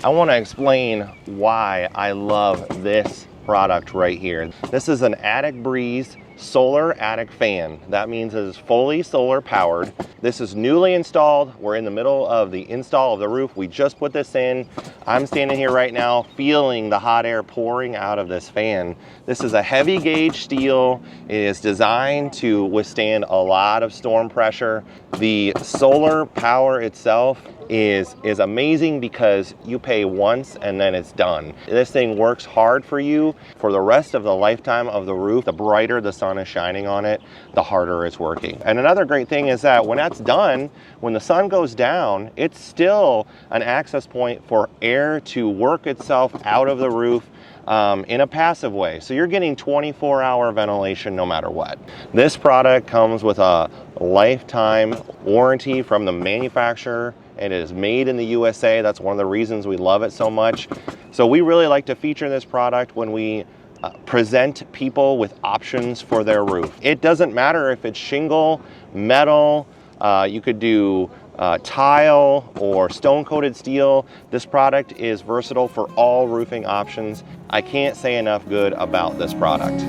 I want to explain why I love this product right here. This is an Attic Breeze solar attic fan. That means it is fully solar powered. This is newly installed. We're in the middle of the install of the roof. We just put this in. I'm standing here right now feeling the hot air pouring out of this fan. This is a heavy gauge steel. It is designed to withstand a lot of storm pressure. The solar power itself is amazing because you pay once and then it's done. This thing works hard for you for the rest of the lifetime of the roof. The brighter the sun is shining on it, the harder it's working. And another great thing is that when that's done, when the sun goes down, it's still an access point for air to work itself out of the roof in a passive way. So you're getting 24-hour ventilation no matter what. This product comes with a lifetime warranty from the manufacturer. It is made in the USA. That's one of the reasons we love it so much. So we really like to feature this product when we present people with options for their roof. It doesn't matter if it's shingle, metal, you could do tile or stone-coated steel. This product is versatile for all roofing options. I can't say enough good about this product.